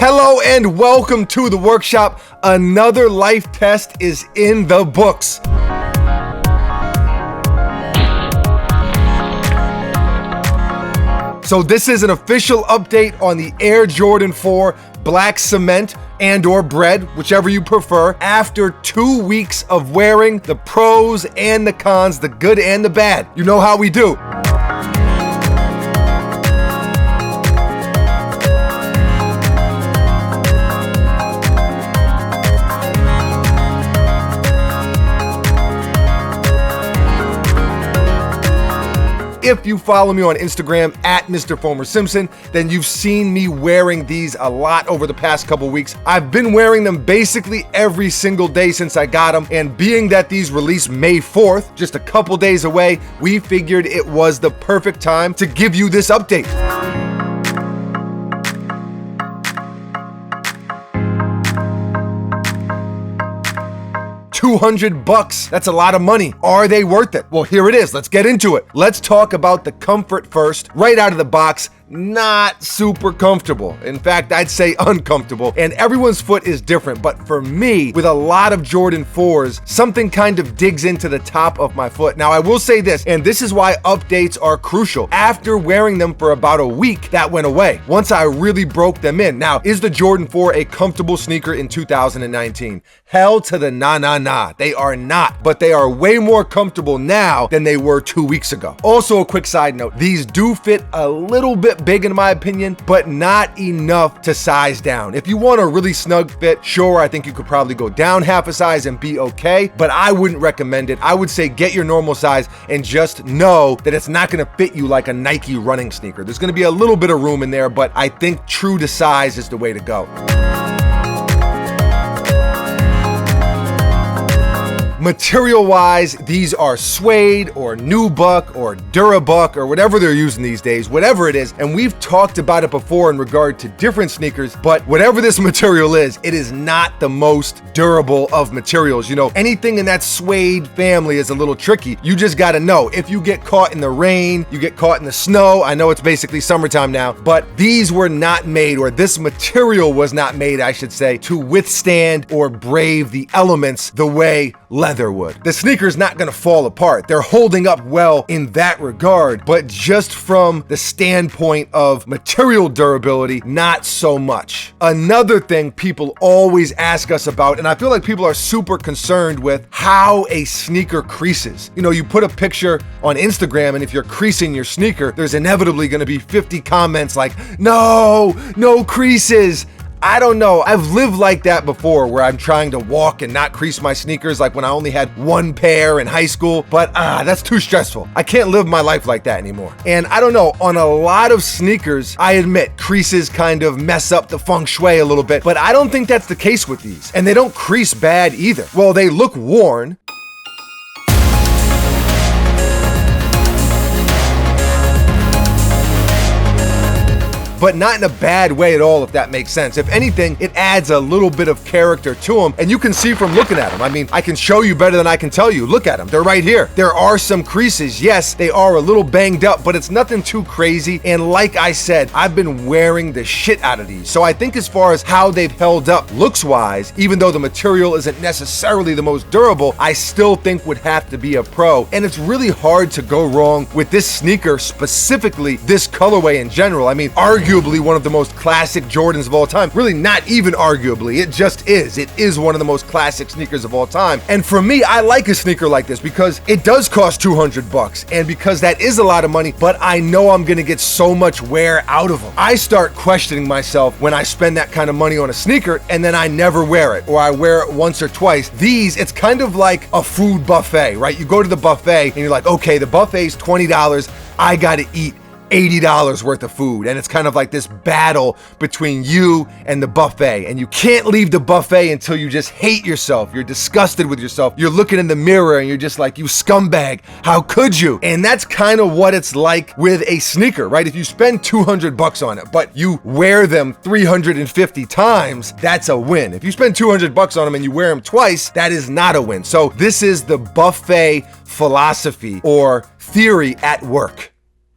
Hello and welcome to the workshop. Another life test is in the books. So this is an official update on the Air Jordan 4 Black Cement and or BRED, whichever you prefer, after 2 weeks of wearing, the pros and the cons, the good and the bad. You know how we do. If you follow me on Instagram at Mr. Foamer Simpson, then you've seen me wearing these a lot over the past couple weeks. I've been wearing them basically every single day since I got them, and being that these release May 4th, just a couple days away, we figured it was the perfect time to give you this update. $200, that's a lot of money. Are they worth it? Well, here it is. Let's get into it. Let's talk about the comfort first. Right out of the box, not super comfortable. In fact, I'd say uncomfortable, and everyone's foot is different, but for me, with a lot of Jordan 4s, something kind of digs into the top of my foot. Now, I will say this, and this is why updates are crucial. After wearing them for about a week, that went away once I really broke them in. Now, is the Jordan 4 a comfortable sneaker in 2019? Hell to the nah. They are not, but they are way more comfortable now than they were 2 weeks ago. Also, a quick side note, these do fit a little bit big in my opinion, but not enough to size down. If you want a really snug fit, sure, I think you could probably go down half a size and be okay, but I wouldn't recommend it. I would say get your normal size and just know that it's not gonna fit you like a Nike running sneaker. There's gonna be a little bit of room in there, but I think true to size is the way to go. Material-wise, these are suede or nubuck or durabuck or whatever they're using these days, whatever it is. And we've talked about it before in regard to different sneakers, but whatever this material is, it is not the most durable of materials. You know, anything in that suede family is a little tricky. You just gotta know, if you get caught in the rain, you get caught in the snow, I know it's basically summertime now, but these were not made, or this material was not made, I should say, to withstand or brave the elements the way leather would. The sneaker's not gonna fall apart. They're holding up well in that regard, but just from the standpoint of material durability, not so much. Another thing people always ask us about, and I feel like people are super concerned with, how a sneaker creases. You know, you put a picture on Instagram, and if you're creasing your sneaker, there's inevitably gonna be 50 comments like, no creases. I don't know. I've lived like that before, where I'm trying to walk and not crease my sneakers, like when I only had one pair in high school, but that's too stressful. I can't live my life like that anymore. And I don't know, on a lot of sneakers, I admit creases kind of mess up the feng shui a little bit, but I don't think that's the case with these. And they don't crease bad either. Well, they look worn, but not in a bad way at all, if that makes sense. If anything, it adds a little bit of character to them, and you can see from looking at them. I mean, I can show you better than I can tell you. Look at them, they're right here. There are some creases. Yes, they are a little banged up, but it's nothing too crazy. And like I said, I've been wearing the shit out of these. So I think as far as how they've held up looks-wise, even though the material isn't necessarily the most durable, I still think would have to be a pro. And it's really hard to go wrong with this sneaker, specifically this colorway in general. I mean, arguably one of the most classic Jordans of all time. Really, not even arguably, it just is. It is one of the most classic sneakers of all time. And for me, I like a sneaker like this because it does cost $200, and because that is a lot of money, but I know I'm gonna get so much wear out of them. I start questioning myself when I spend that kind of money on a sneaker and then I never wear it, or I wear it once or twice. These, it's kind of like a food buffet, right? You go to the buffet and you're like, okay, the buffet's $20, I gotta eat $80 worth of food, and it's kind of like this battle between you and the buffet, and you can't leave the buffet until you just hate yourself. You're disgusted with yourself. You're looking in the mirror and you're just like, you scumbag, how could you? And that's kind of what it's like with a sneaker, right? If you spend $200 on it, but you wear them 350 times, that's a win. If you spend $200 on them and you wear them twice, that is not a win. So this is the buffet philosophy or theory at work.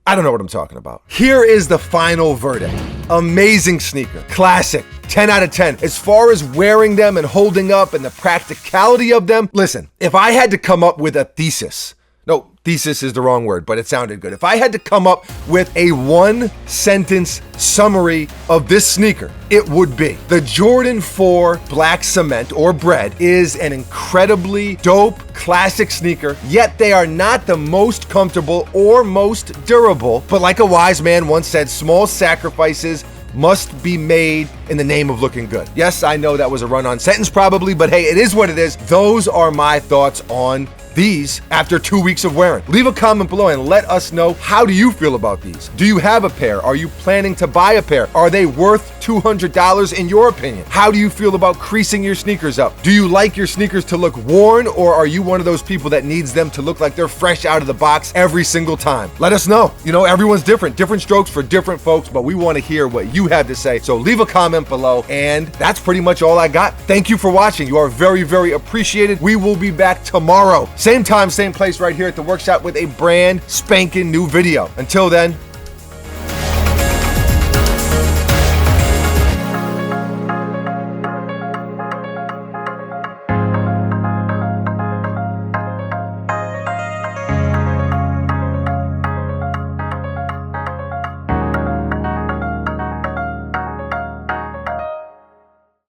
I don't know what I'm talking about. Here is the final verdict. Amazing sneaker, classic, 10 out of 10. As far as wearing them and holding up and the practicality of them, listen, if I had to come up with a thesis, no, thesis is the wrong word, but it sounded good. If I had to come up with a one-sentence summary of this sneaker, it would be: the Jordan 4 Black Cement, or BRED, is an incredibly dope classic sneaker, yet they are not the most comfortable or most durable. But like a wise man once said, small sacrifices must be made in the name of looking good. Yes, I know that was a run-on sentence probably, but hey, it is what it is. Those are my thoughts on these after 2 weeks of wearing. Leave a comment below and let us know, how do you feel about these? Do you have a pair? Are you planning to buy a pair? Are they worth $200 in your opinion? How do you feel about creasing your sneakers up? Do you like your sneakers to look worn, or are you one of those people that needs them to look like they're fresh out of the box every single time? Let us know. You know, everyone's different strokes for different folks, but we want to hear what you have to say. So leave a comment below, and that's pretty much all I got. Thank you for watching. You are very, very appreciated. We will be back tomorrow. Same time, same place, right here at the workshop with a brand spanking new video. Until then,